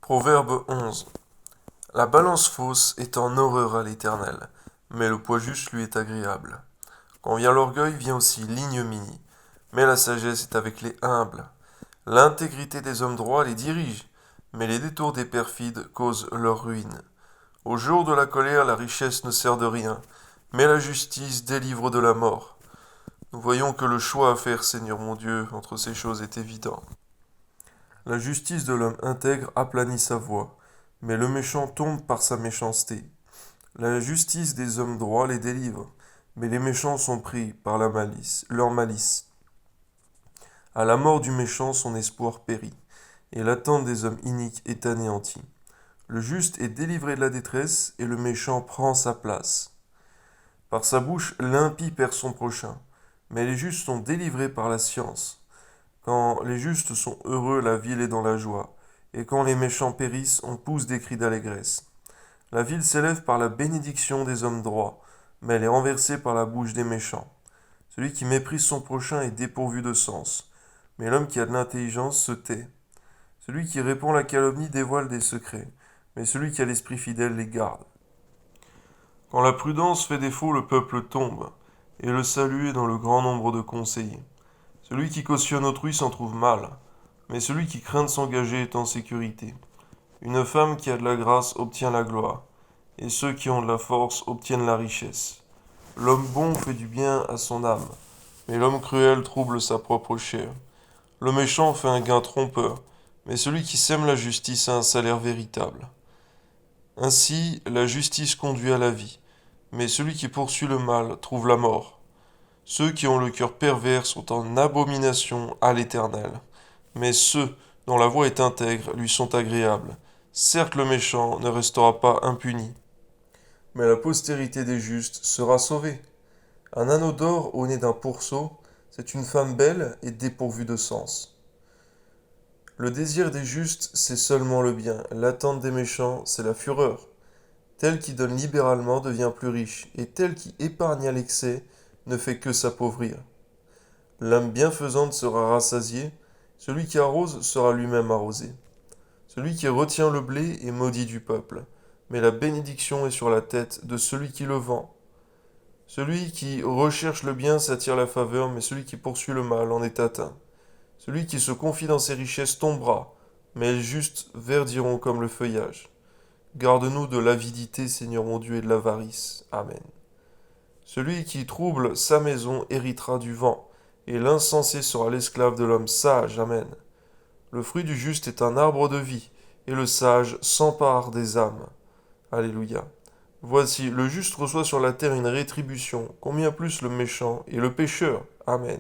Proverbe 11. La balance fausse est en horreur à l'Éternel, mais le poids juste lui est agréable. Quand vient l'orgueil, vient aussi l'ignominie, mais la sagesse est avec les humbles. L'intégrité des hommes droits les dirige, mais les détours des perfides causent leur ruine. Au jour de la colère, la richesse ne sert de rien, mais la justice délivre de la mort. Nous voyons que le choix à faire, Seigneur mon Dieu, entre ces choses est évident. La justice de l'homme intègre aplanit sa voie, mais le méchant tombe par sa méchanceté. La justice des hommes droits les délivre, mais les méchants sont pris par leur malice. À la mort du méchant, son espoir périt, et l'attente des hommes iniques est anéantie. Le juste est délivré de la détresse, et le méchant prend sa place. Par sa bouche, l'impie perd son prochain, mais les justes sont délivrés par la science. Quand les justes sont heureux, la ville est dans la joie, et quand les méchants périssent, on pousse des cris d'allégresse. La ville s'élève par la bénédiction des hommes droits, mais elle est renversée par la bouche des méchants. Celui qui méprise son prochain est dépourvu de sens, mais l'homme qui a de l'intelligence se tait. Celui qui répand la calomnie dévoile des secrets, mais celui qui a l'esprit fidèle les garde. Quand la prudence fait défaut, le peuple tombe, et le salut est dans le grand nombre de conseillers. Celui qui cautionne autrui s'en trouve mal, mais celui qui craint de s'engager est en sécurité. Une femme qui a de la grâce obtient la gloire, et ceux qui ont de la force obtiennent la richesse. L'homme bon fait du bien à son âme, mais l'homme cruel trouble sa propre chair. Le méchant fait un gain trompeur, mais celui qui sème la justice a un salaire véritable. Ainsi, la justice conduit à la vie, mais celui qui poursuit le mal trouve la mort. Ceux qui ont le cœur pervers sont en abomination à l'Éternel, mais ceux dont la voix est intègre lui sont agréables. Certes, le méchant ne restera pas impuni, mais la postérité des justes sera sauvée. Un anneau d'or au nez d'un pourceau, c'est une femme belle et dépourvue de sens. Le désir des justes, c'est seulement le bien. L'attente des méchants, c'est la fureur. Tel qui donne libéralement devient plus riche, et tel qui épargne à l'excès ne fait que s'appauvrir. L'âme bienfaisante sera rassasiée, celui qui arrose sera lui-même arrosé. Celui qui retient le blé est maudit du peuple, mais la bénédiction est sur la tête de celui qui le vend. Celui qui recherche le bien s'attire la faveur, mais celui qui poursuit le mal en est atteint. Celui qui se confie dans ses richesses tombera, mais les justes verdiront comme le feuillage. Garde-nous de l'avidité, Seigneur mon Dieu, et de l'avarice. Amen. Celui qui trouble sa maison héritera du vent, et l'insensé sera l'esclave de l'homme sage. Amen. Le fruit du juste est un arbre de vie, et le sage s'empare des âmes. Alléluia. Voici, le juste reçoit sur la terre une rétribution, combien plus le méchant et le pécheur. Amen.